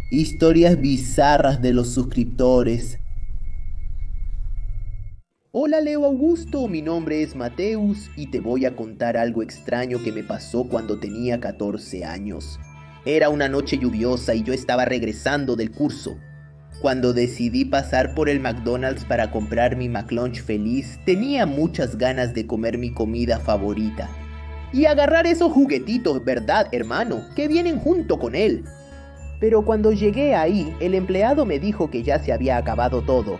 Historias bizarras de los suscriptores. Hola Leo Augusto, mi nombre es Mateus y te voy a contar algo extraño que me pasó cuando tenía 14 años. Era una noche lluviosa y yo estaba regresando del curso. Cuando decidí pasar por el McDonald's para comprar mi McLunch feliz, tenía muchas ganas de comer mi comida favorita. Y agarrar esos juguetitos, ¿verdad, hermano? Que vienen junto con él. Pero cuando llegué ahí, el empleado me dijo que ya se había acabado todo.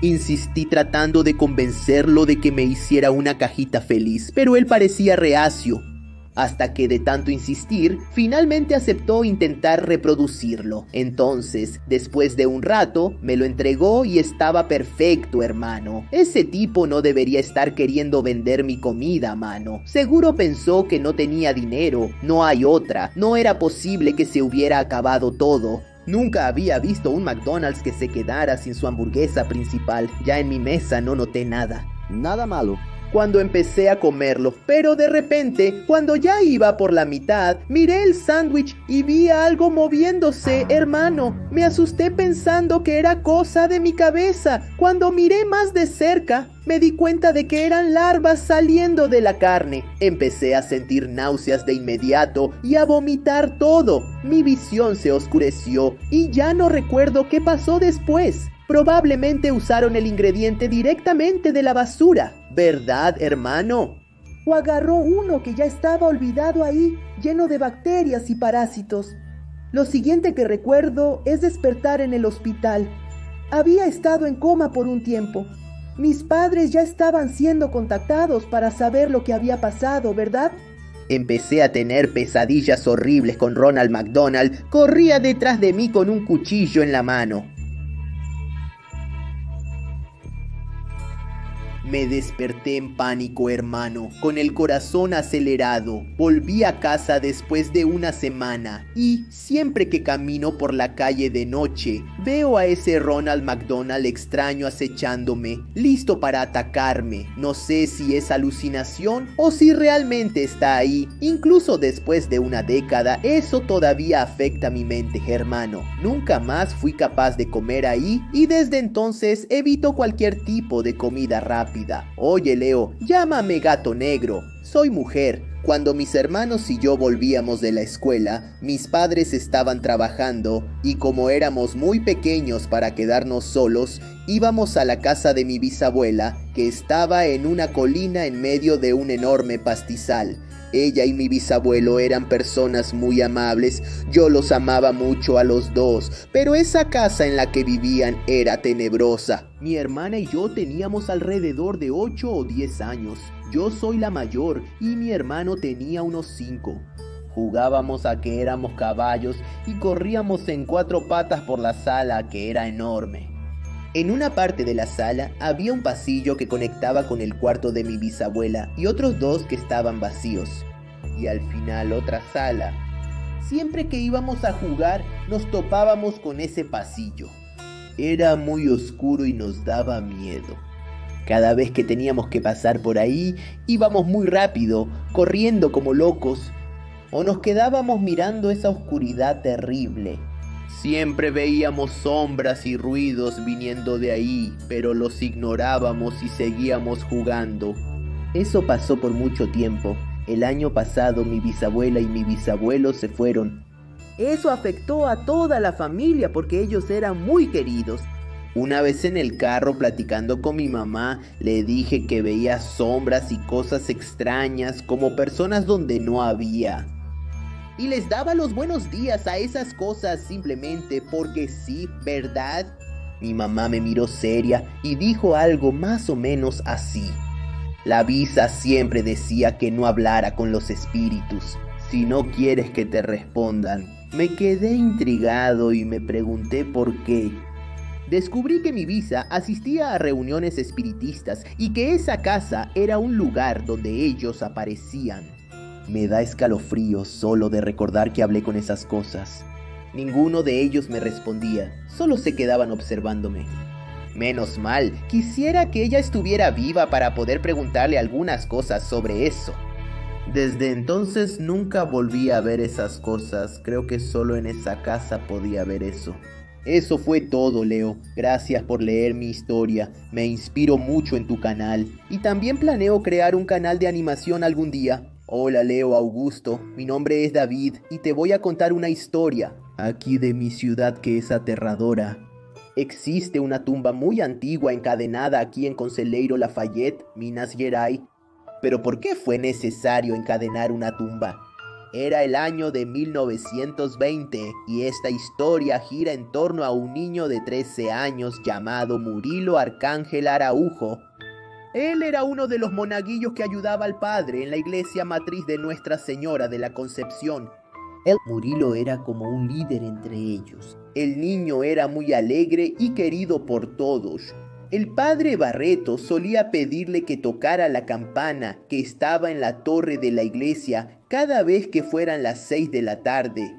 Insistí tratando de convencerlo de que me hiciera una cajita feliz, pero él parecía reacio. Hasta que de tanto insistir, finalmente aceptó intentar reproducirlo. Entonces, después de un rato, me lo entregó y estaba perfecto, hermano. Ese tipo no debería estar queriendo vender mi comida, mano. Seguro pensó que no tenía dinero, no hay otra, no era posible que se hubiera acabado todo. Nunca había visto un McDonald's que se quedara sin su hamburguesa principal. Ya en mi mesa no noté nada. Nada malo. Cuando empecé a comerlo, pero de repente, cuando ya iba por la mitad, miré el sándwich y vi algo moviéndose, hermano. Me asusté pensando que era cosa de mi cabeza. Cuando miré más de cerca, me di cuenta de que eran larvas saliendo de la carne. Empecé a sentir náuseas de inmediato y a vomitar todo. Mi visión se oscureció y ya no recuerdo qué pasó después. Probablemente usaron el ingrediente directamente de la basura, ¿verdad, hermano? O agarró uno que ya estaba olvidado ahí, lleno de bacterias y parásitos. Lo siguiente que recuerdo es despertar en el hospital. Había estado en coma por un tiempo. Mis padres ya estaban siendo contactados para saber lo que había pasado, ¿verdad? Empecé a tener pesadillas horribles con Ronald McDonald. Corría detrás de mí con un cuchillo en la mano. Me desperté en pánico, hermano, con el corazón acelerado. Volví a casa después de una semana y siempre que camino por la calle de noche, veo a ese Ronald McDonald extraño acechándome, listo para atacarme. No sé si es alucinación o si realmente está ahí. Incluso después de una década, eso todavía afecta mi mente, hermano. Nunca más fui capaz de comer ahí y desde entonces evito cualquier tipo de comida rápida. Oye Leo, llámame gato negro, soy mujer. Cuando mis hermanos y yo volvíamos de la escuela, mis padres estaban trabajando y como éramos muy pequeños para quedarnos solos, íbamos a la casa de mi bisabuela, que estaba en una colina en medio de un enorme pastizal. Ella y mi bisabuelo eran personas muy amables, yo los amaba mucho a los dos, pero esa casa en la que vivían era tenebrosa. Mi hermana y yo teníamos alrededor de 8 o 10 años. Yo soy la mayor y mi hermano tenía unos 5. Jugábamos a que éramos caballos y corríamos en 4 patas por la sala, que era enorme. En una parte de la sala había un pasillo que conectaba con el cuarto de mi bisabuela y otros 2 que estaban vacíos. Y al final otra sala. Siempre que íbamos a jugar nos topábamos con ese pasillo. Era muy oscuro y nos daba miedo. Cada vez que teníamos que pasar por ahí íbamos muy rápido, corriendo como locos, o nos quedábamos mirando esa oscuridad terrible. Siempre veíamos sombras y ruidos viniendo de ahí, pero los ignorábamos y seguíamos jugando. Eso pasó por mucho tiempo. El año pasado mi bisabuela y mi bisabuelo se fueron. Eso afectó a toda la familia porque ellos eran muy queridos. Una vez en el carro platicando con mi mamá, le dije que veía sombras y cosas extrañas como personas donde no había. Y les daba los buenos días a esas cosas simplemente porque sí, ¿verdad? Mi mamá me miró seria y dijo algo más o menos así. La visa siempre decía que no hablara con los espíritus, si no quieres que te respondan. Me quedé intrigado y me pregunté por qué. Descubrí que mi visa asistía a reuniones espiritistas y que esa casa era un lugar donde ellos aparecían. Me da escalofríos solo de recordar que hablé con esas cosas. Ninguno de ellos me respondía, solo se quedaban observándome. Menos mal, quisiera que ella estuviera viva para poder preguntarle algunas cosas sobre eso. Desde entonces nunca volví a ver esas cosas, creo que solo en esa casa podía ver eso. Eso fue todo, Leo. Gracias por leer mi historia. Me inspiro mucho en tu canal. Y también planeo crear un canal de animación algún día. Hola, Leo Augusto. Mi nombre es David y te voy a contar una historia. Aquí de mi ciudad que es aterradora. Existe una tumba muy antigua encadenada aquí en Conselheiro Lafayette, Minas Gerais. Pero ¿por qué fue necesario encadenar una tumba? Era el año de 1920 y esta historia gira en torno a un niño de 13 años llamado Murilo Arcángel Araujo. Él era uno de los monaguillos que ayudaba al padre en la iglesia matriz de Nuestra Señora de la Concepción. Murilo era como un líder entre ellos. El niño era muy alegre y querido por todos. El padre Barreto solía pedirle que tocara la campana que estaba en la torre de la iglesia cada vez que fueran las 6 de la tarde.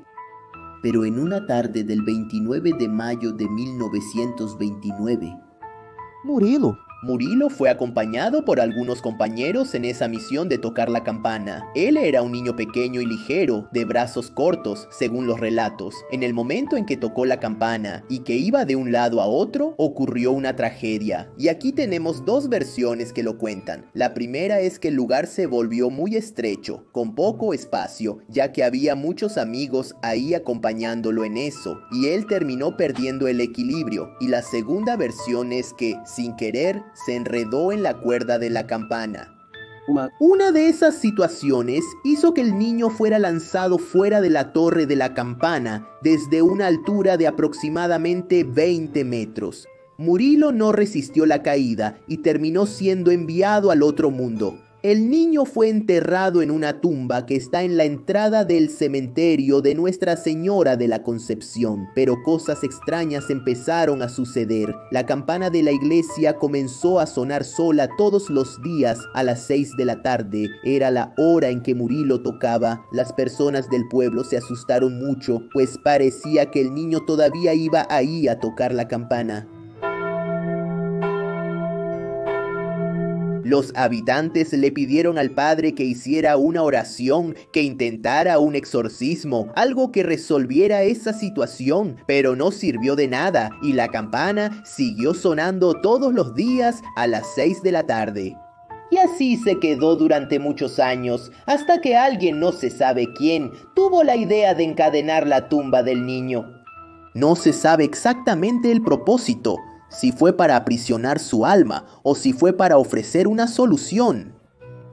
Pero en una tarde del 29 de mayo de 1929, Murilo fue acompañado por algunos compañeros en esa misión de tocar la campana. Él era un niño pequeño y ligero, de brazos cortos, según los relatos. En el momento en que tocó la campana y que iba de un lado a otro, ocurrió una tragedia. Y aquí tenemos dos versiones que lo cuentan. La primera es que el lugar se volvió muy estrecho, con poco espacio, ya que había muchos amigos ahí acompañándolo en eso, y él terminó perdiendo el equilibrio. Y la segunda versión es que, sin querer, se enredó en la cuerda de la campana. Una de esas situaciones hizo que el niño fuera lanzado fuera de la torre de la campana desde una altura de aproximadamente 20 metros. Murilo no resistió la caída y terminó siendo enviado al otro mundo. El niño fue enterrado en una tumba que está en la entrada del cementerio de Nuestra Señora de la Concepción, pero cosas extrañas empezaron a suceder. La campana de la iglesia comenzó a sonar sola todos los días a las 6 de la tarde. Era la hora en que Murilo tocaba. Las personas del pueblo se asustaron mucho, pues parecía que el niño todavía iba ahí a tocar la campana. Los habitantes le pidieron al padre que hiciera una oración, que intentara un exorcismo, algo que resolviera esa situación, pero no sirvió de nada y la campana siguió sonando todos los días a las 6 de la tarde. Y así se quedó durante muchos años, hasta que alguien, no se sabe quién, tuvo la idea de encadenar la tumba del niño. No se sabe exactamente el propósito, si fue para aprisionar su alma o si fue para ofrecer una solución.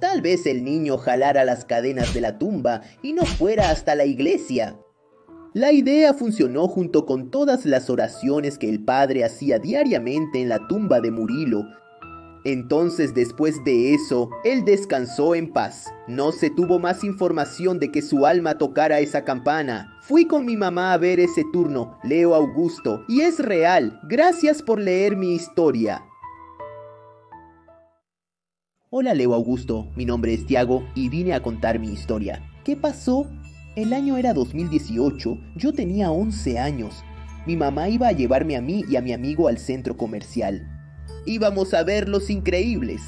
Tal vez el niño jalara las cadenas de la tumba y no fuera hasta la iglesia. La idea funcionó junto con todas las oraciones que el padre hacía diariamente en la tumba de Murilo. Entonces, después de eso, él descansó en paz. No se tuvo más información de que su alma tocara esa campana. Fui con mi mamá a ver ese turno, Leo Augusto, y es real. Gracias por leer mi historia. Hola, Leo Augusto. Mi nombre es Tiago y vine a contar mi historia. ¿Qué pasó? El año era 2018. Yo tenía 11 años. Mi mamá iba a llevarme a mí y a mi amigo al centro comercial. Íbamos a ver Los Increíbles.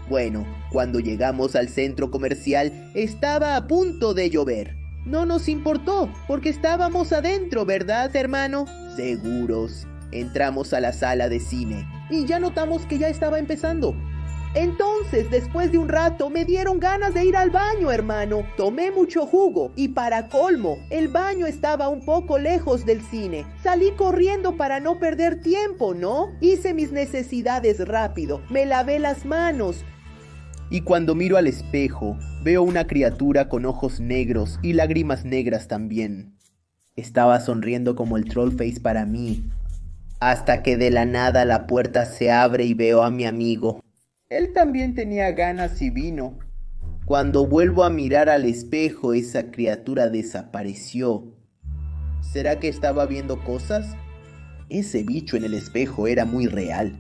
Bueno, cuando llegamos al centro comercial, estaba a punto de llover. No nos importó, porque estábamos adentro, ¿verdad, hermano? Seguros. Entramos a la sala de cine y ya notamos que ya estaba empezando. Entonces, después de un rato, me dieron ganas de ir al baño, hermano. Tomé mucho jugo y para colmo, el baño estaba un poco lejos del cine. Salí corriendo para no perder tiempo, ¿no? Hice mis necesidades rápido, me lavé las manos. Y cuando miro al espejo, veo una criatura con ojos negros y lágrimas negras también. Estaba sonriendo como el Trollface para mí, hasta que de la nada la puerta se abre y veo a mi amigo. Él también tenía ganas y vino. Cuando vuelvo a mirar al espejo, esa criatura desapareció. ¿Será que estaba viendo cosas? Ese bicho en el espejo era muy real.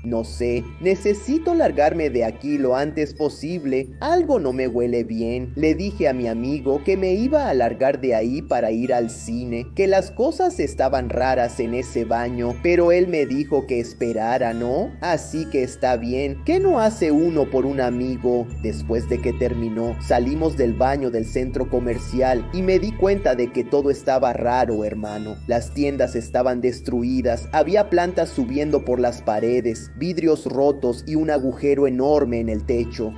No sé, necesito largarme de aquí lo antes posible. Algo no me huele bien. Le dije a mi amigo que me iba a largar de ahí para ir al cine, que las cosas estaban raras en ese baño, pero él me dijo que esperara, ¿no? Así que está bien. ¿Qué no hace uno por un amigo? Después de que terminó, salimos del baño del centro comercial y me di cuenta de que todo estaba raro, hermano. Las tiendas estaban destruidas, había plantas subiendo por las paredes, vidrios rotos y un agujero enorme en el techo.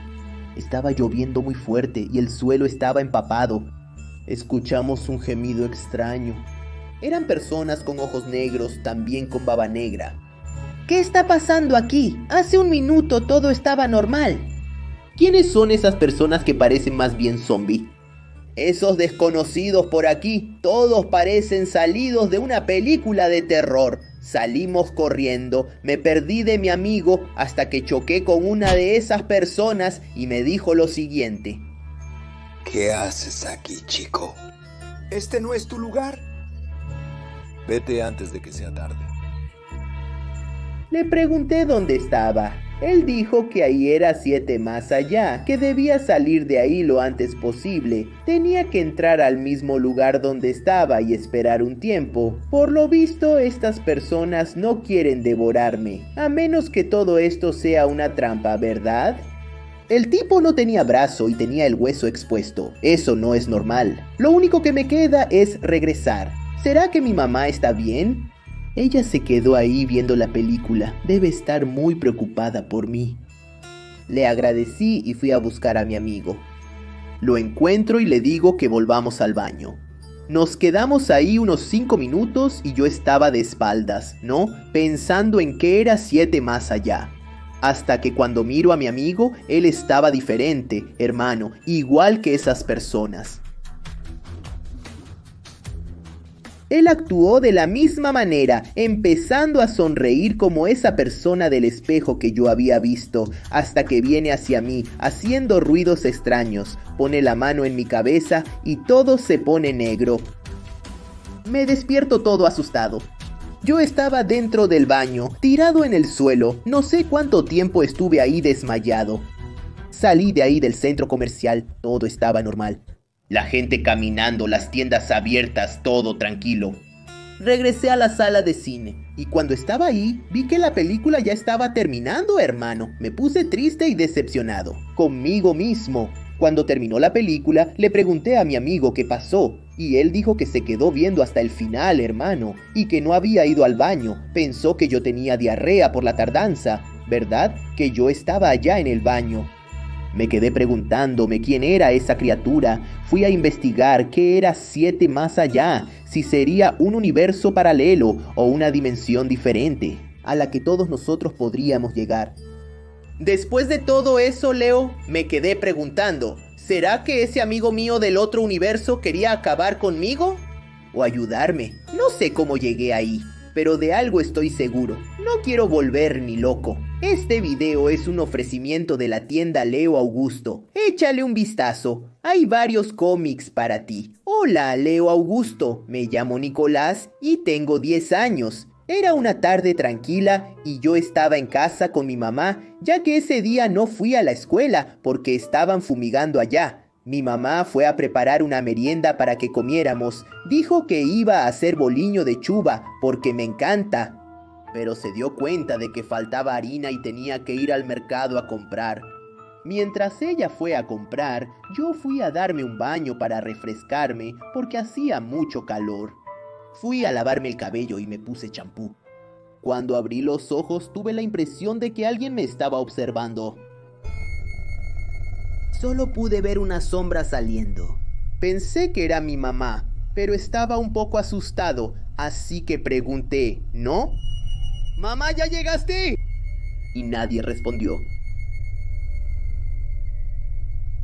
Estaba lloviendo muy fuerte y el suelo estaba empapado. Escuchamos un gemido extraño. Eran personas con ojos negros, también con baba negra. ¿Qué está pasando aquí? Hace un minuto todo estaba normal. ¿Quiénes son esas personas que parecen más bien zombie? Esos desconocidos por aquí, todos parecen salidos de una película de terror. Salimos corriendo, me perdí de mi amigo hasta que choqué con una de esas personas y me dijo lo siguiente. ¿Qué haces aquí, chico? Este no es tu lugar. Vete antes de que sea tarde. Le pregunté dónde estaba. Él dijo que ahí era 7 más allá, que debía salir de ahí lo antes posible. Tenía que entrar al mismo lugar donde estaba y esperar un tiempo. Por lo visto, estas personas no quieren devorarme, a menos que todo esto sea una trampa, ¿verdad? El tipo no tenía brazo y tenía el hueso expuesto. Eso no es normal. Lo único que me queda es regresar. ¿Será que mi mamá está bien? Ella se quedó ahí viendo la película. Debe estar muy preocupada por mí. Le agradecí y fui a buscar a mi amigo. Lo encuentro y le digo que volvamos al baño. Nos quedamos ahí unos 5 minutos y yo estaba de espaldas, ¿no? Pensando en que era 7 más allá. Hasta que cuando miro a mi amigo, él estaba diferente, hermano, igual que esas personas. Él actuó de la misma manera, empezando a sonreír como esa persona del espejo que yo había visto, hasta que viene hacia mí, haciendo ruidos extraños, pone la mano en mi cabeza y todo se pone negro. Me despierto todo asustado. Yo estaba dentro del baño, tirado en el suelo, no sé cuánto tiempo estuve ahí desmayado. Salí de ahí del centro comercial, todo estaba normal. La gente caminando, las tiendas abiertas, todo tranquilo. Regresé a la sala de cine y cuando estaba ahí vi que la película ya estaba terminando, hermano. Me puse triste y decepcionado, conmigo mismo. Cuando terminó la película le pregunté a mi amigo qué pasó y él dijo que se quedó viendo hasta el final, hermano, y que no había ido al baño. Pensó que yo tenía diarrea por la tardanza, ¿verdad? Que yo estaba allá en el baño. Me quedé preguntándome quién era esa criatura. Fui a investigar qué era 7 más allá, si sería un universo paralelo o una dimensión diferente, a la que todos nosotros podríamos llegar. Después de todo eso, Leo, me quedé preguntando, ¿será que ese amigo mío del otro universo quería acabar conmigo? ¿O ayudarme? No sé cómo llegué ahí, pero de algo estoy seguro. No quiero volver ni loco. Este video es un ofrecimiento de la tienda Leo Augusto. Échale un vistazo. Hay varios cómics para ti. Hola, Leo Augusto. Me llamo Nicolás y tengo 10 años. Era una tarde tranquila y yo estaba en casa con mi mamá, ya que ese día no fui a la escuela porque estaban fumigando allá. Mi mamá fue a preparar una merienda para que comiéramos. Dijo que iba a hacer boliño de chuba porque me encanta. Pero se dio cuenta de que faltaba harina y tenía que ir al mercado a comprar. Mientras ella fue a comprar, yo fui a darme un baño para refrescarme porque hacía mucho calor. Fui a lavarme el cabello y me puse champú. Cuando abrí los ojos tuve la impresión de que alguien me estaba observando. Solo pude ver una sombra saliendo. Pensé que era mi mamá, pero estaba un poco asustado, así que pregunté, ¿no? ¡Mamá, ya llegaste! Y nadie respondió.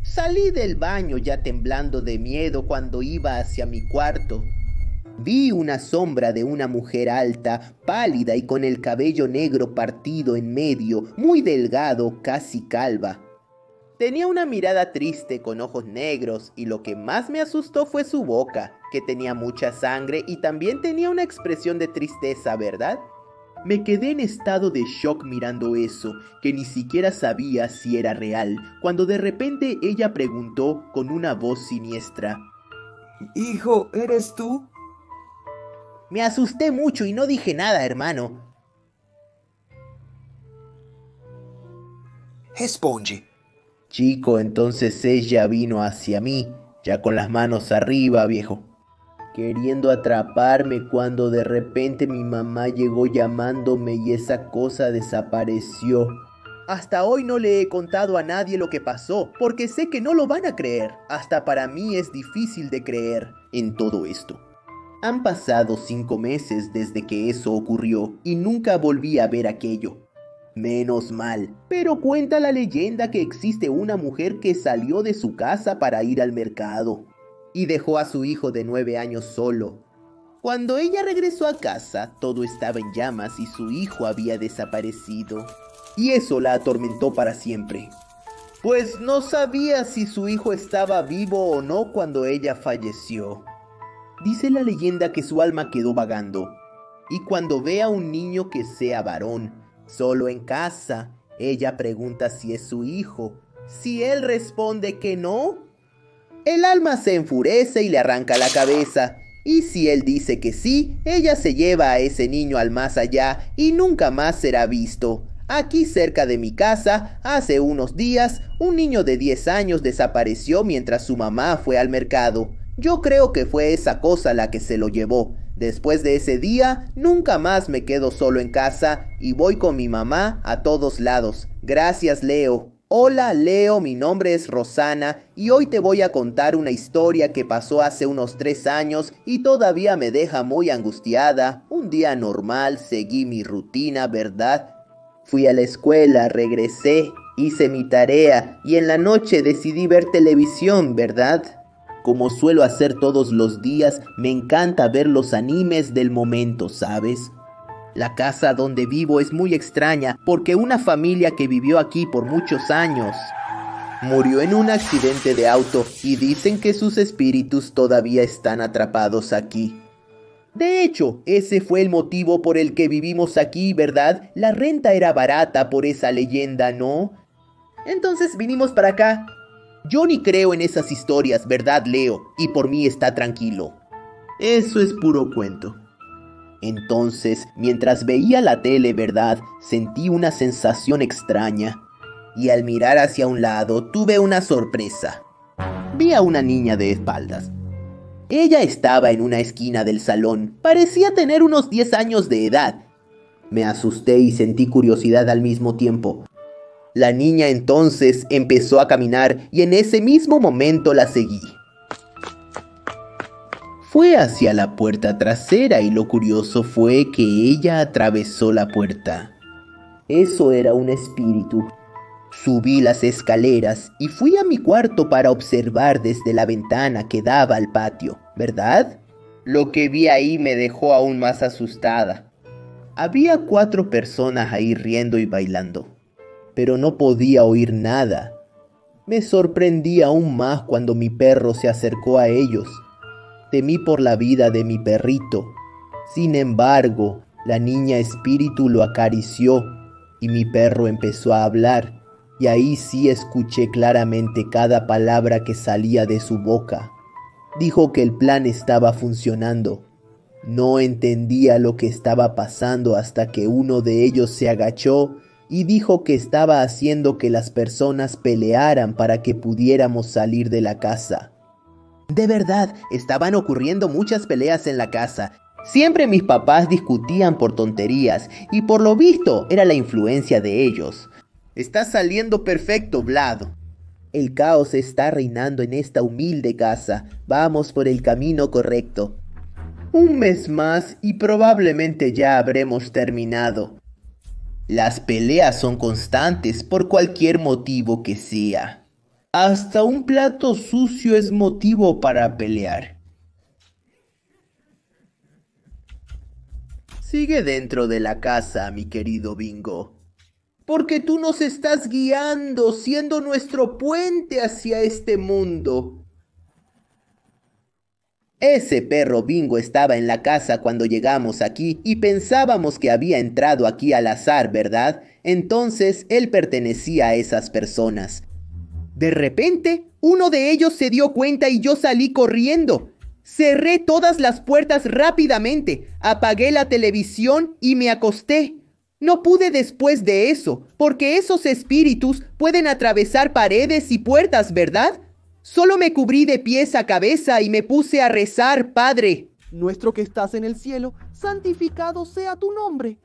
Salí del baño ya temblando de miedo cuando iba hacia mi cuarto. Vi una sombra de una mujer alta, pálida y con el cabello negro partido en medio, muy delgado, casi calva. Tenía una mirada triste con ojos negros y lo que más me asustó fue su boca, que tenía mucha sangre y también tenía una expresión de tristeza, ¿verdad? Me quedé en estado de shock mirando eso, que ni siquiera sabía si era real, cuando de repente ella preguntó con una voz siniestra: Hijo, ¿eres tú? Me asusté mucho y no dije nada, hermano. Spongy. Chico, entonces ella vino hacia mí, ya con las manos arriba, viejo, queriendo atraparme, cuando de repente mi mamá llegó llamándome y esa cosa desapareció. Hasta hoy no le he contado a nadie lo que pasó, porque sé que no lo van a creer. Hasta para mí es difícil de creer en todo esto. Han pasado 5 meses desde que eso ocurrió y nunca volví a ver aquello. Menos mal, pero cuenta la leyenda que existe una mujer que salió de su casa para ir al mercado y dejó a su hijo de 9 años solo. Cuando ella regresó a casa, todo estaba en llamas y su hijo había desaparecido. Y eso la atormentó para siempre, pues no sabía si su hijo estaba vivo o no cuando ella falleció. Dice la leyenda que su alma quedó vagando, y cuando ve a un niño que sea varón, solo en casa, ella pregunta si es su hijo. Si él responde que no, el alma se enfurece y le arranca la cabeza. Y si él dice que sí, ella se lleva a ese niño al más allá y nunca más será visto. Aquí cerca de mi casa, hace unos días, un niño de 10 años desapareció mientras su mamá fue al mercado. Yo creo que fue esa cosa la que se lo llevó. Después de ese día, nunca más me quedo solo en casa y voy con mi mamá a todos lados. Gracias, Leo. Hola, Leo, mi nombre es Rosana y hoy te voy a contar una historia que pasó hace unos 3 años y todavía me deja muy angustiada. Un día normal, seguí mi rutina, ¿verdad? Fui a la escuela, regresé, hice mi tarea y en la noche decidí ver televisión, ¿verdad? Como suelo hacer todos los días, me encanta ver los animes del momento, ¿sabes? La casa donde vivo es muy extraña porque una familia que vivió aquí por muchos años murió en un accidente de auto y dicen que sus espíritus todavía están atrapados aquí. De hecho, ese fue el motivo por el que vivimos aquí, ¿verdad? La renta era barata por esa leyenda, ¿no? Entonces vinimos para acá. Yo ni creo en esas historias, ¿verdad, Leo? Y por mí está tranquilo. Eso es puro cuento. Entonces, mientras veía la tele, ¿verdad? Sentí una sensación extraña. Y al mirar hacia un lado, tuve una sorpresa. Vi a una niña de espaldas. Ella estaba en una esquina del salón. Parecía tener unos 10 años de edad. Me asusté y sentí curiosidad al mismo tiempo. La niña entonces empezó a caminar y en ese mismo momento la seguí. Fue hacia la puerta trasera y lo curioso fue que ella atravesó la puerta. Eso era un espíritu. Subí las escaleras y fui a mi cuarto para observar desde la ventana que daba al patio, ¿verdad? Lo que vi ahí me dejó aún más asustada. Había 4 personas ahí riendo y bailando, pero no podía oír nada. Me sorprendí aún más cuando mi perro se acercó a ellos. Temí por la vida de mi perrito. Sin embargo, la niña espíritu lo acarició y mi perro empezó a hablar. Y ahí sí escuché claramente cada palabra que salía de su boca. Dijo que el plan estaba funcionando. No entendía lo que estaba pasando hasta que uno de ellos se agachó y dijo que estaba haciendo que las personas pelearan para que pudiéramos salir de la casa. De verdad, estaban ocurriendo muchas peleas en la casa. Siempre mis papás discutían por tonterías y por lo visto era la influencia de ellos. Está saliendo perfecto, Vlad. El caos está reinando en esta humilde casa. Vamos por el camino correcto. Un mes más y probablemente ya habremos terminado. Las peleas son constantes por cualquier motivo que sea. Hasta un plato sucio es motivo para pelear. Sigue dentro de la casa, mi querido Bingo. Porque tú nos estás guiando, siendo nuestro puente hacia este mundo. Ese perro Bingo estaba en la casa cuando llegamos aquí y pensábamos que había entrado aquí al azar, ¿verdad? Entonces él pertenecía a esas personas. De repente, uno de ellos se dio cuenta y yo salí corriendo. Cerré todas las puertas rápidamente, apagué la televisión y me acosté. No pude después de eso, porque esos espíritus pueden atravesar paredes y puertas, ¿verdad? Solo me cubrí de pies a cabeza y me puse a rezar, Padre nuestro que estás en el cielo, santificado sea tu nombre.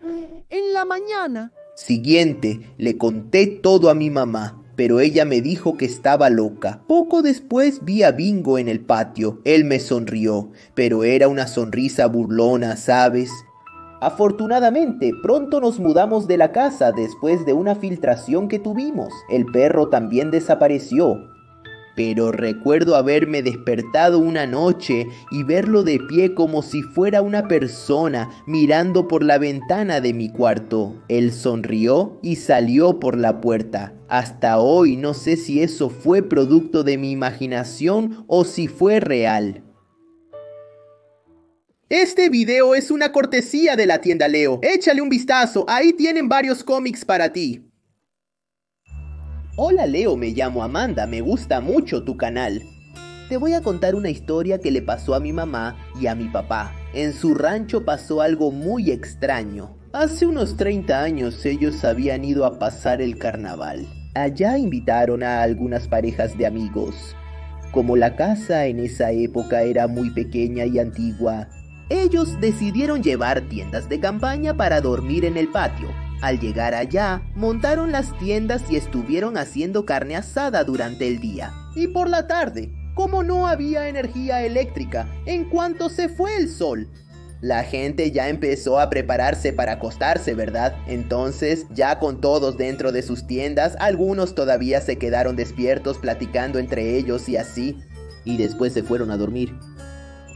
En la mañana siguiente le conté todo a mi mamá, pero ella me dijo que estaba loca. Poco después vi a Bingo en el patio. Él me sonrió, pero era una sonrisa burlona, ¿sabes? Afortunadamente, pronto nos mudamos de la casa después de una filtración que tuvimos. El perro también desapareció. Pero recuerdo haberme despertado una noche y verlo de pie como si fuera una persona mirando por la ventana de mi cuarto. Él sonrió y salió por la puerta. Hasta hoy no sé si eso fue producto de mi imaginación o si fue real. Este video es una cortesía de la tienda Leo. Échale un vistazo, ahí tienen varios cómics para ti. Hola Leo, me llamo Amanda, me gusta mucho tu canal. Te voy a contar una historia que le pasó a mi mamá y a mi papá. En su rancho pasó algo muy extraño. Hace unos 30 años ellos habían ido a pasar el carnaval. Allá invitaron a algunas parejas de amigos. Como la casa en esa época era muy pequeña y antigua, ellos decidieron llevar tiendas de campaña para dormir en el patio. Al llegar allá, montaron las tiendas y estuvieron haciendo carne asada durante el día. Y por la tarde, como no había energía eléctrica, en cuanto se fue el sol, la gente ya empezó a prepararse para acostarse, ¿verdad? Entonces, ya con todos dentro de sus tiendas, algunos todavía se quedaron despiertos platicando entre ellos y así. Y después se fueron a dormir.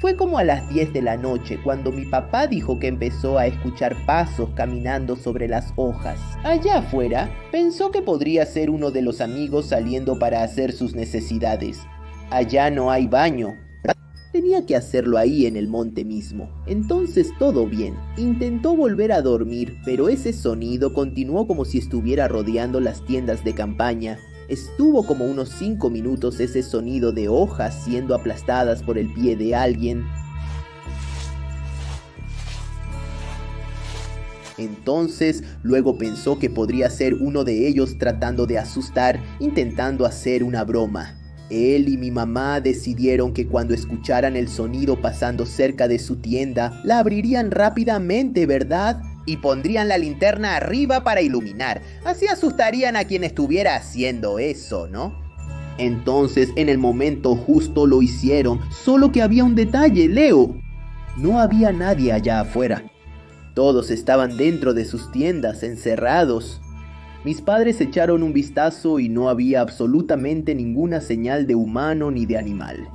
Fue como a las 10 de la noche cuando mi papá dijo que empezó a escuchar pasos caminando sobre las hojas. Allá afuera, pensó que podría ser uno de los amigos saliendo para hacer sus necesidades. Allá no hay baño. Tenía que hacerlo ahí en el monte mismo. Entonces todo bien. Intentó volver a dormir, pero ese sonido continuó como si estuviera rodeando las tiendas de campaña. Estuvo como unos 5 minutos ese sonido de hojas siendo aplastadas por el pie de alguien. Entonces, luego pensó que podría ser uno de ellos tratando de asustar, intentando hacer una broma. Él y mi mamá decidieron que cuando escucharan el sonido pasando cerca de su tienda, la abrirían rápidamente, ¿verdad? Y pondrían la linterna arriba para iluminar. Así asustarían a quien estuviera haciendo eso, ¿no? Entonces, en el momento justo lo hicieron, solo que había un detalle, Leo. No había nadie allá afuera. Todos estaban dentro de sus tiendas, encerrados. Mis padres echaron un vistazo y no había absolutamente ninguna señal de humano ni de animal.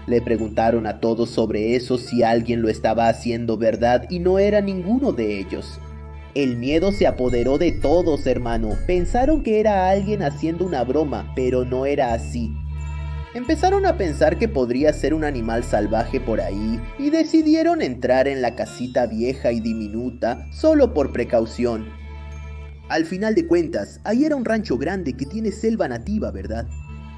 Le preguntaron a todos sobre eso si alguien lo estaba haciendo verdad y no era ninguno de ellos. El miedo se apoderó de todos, hermano. Pensaron que era alguien haciendo una broma, pero no era así. Empezaron a pensar que podría ser un animal salvaje por ahí y decidieron entrar en la casita vieja y diminuta solo por precaución. Al final de cuentas, ahí era un rancho grande que tiene selva nativa, ¿verdad?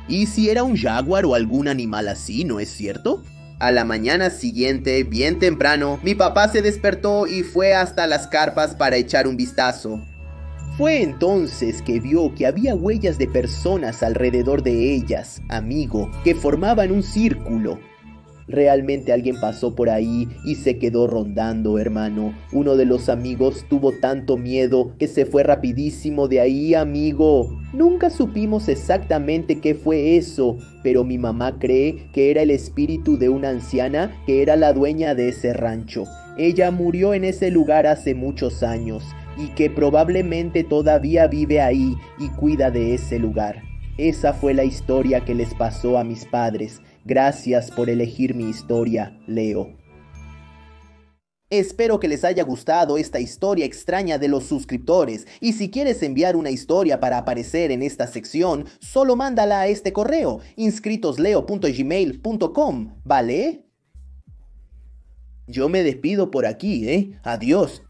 ¿Y si era un jaguar o algún animal así, no es cierto? A la mañana siguiente, bien temprano, mi papá se despertó y fue hasta las carpas para echar un vistazo. Fue entonces que vio que había huellas de personas alrededor de ellas, amigo, que formaban un círculo. Realmente alguien pasó por ahí y se quedó rondando, hermano. Uno de los amigos tuvo tanto miedo que se fue rapidísimo de ahí, amigo. Nunca supimos exactamente qué fue eso, pero mi mamá cree que era el espíritu de una anciana que era la dueña de ese rancho. Ella murió en ese lugar hace muchos años y que probablemente todavía vive ahí y cuida de ese lugar. Esa fue la historia que les pasó a mis padres. Gracias por elegir mi historia, Leo. Espero que les haya gustado esta historia extraña de los suscriptores. Y si quieres enviar una historia para aparecer en esta sección, solo mándala a este correo, inscritosleo.gmail.com, ¿vale? Yo me despido por aquí, ¿eh? Adiós.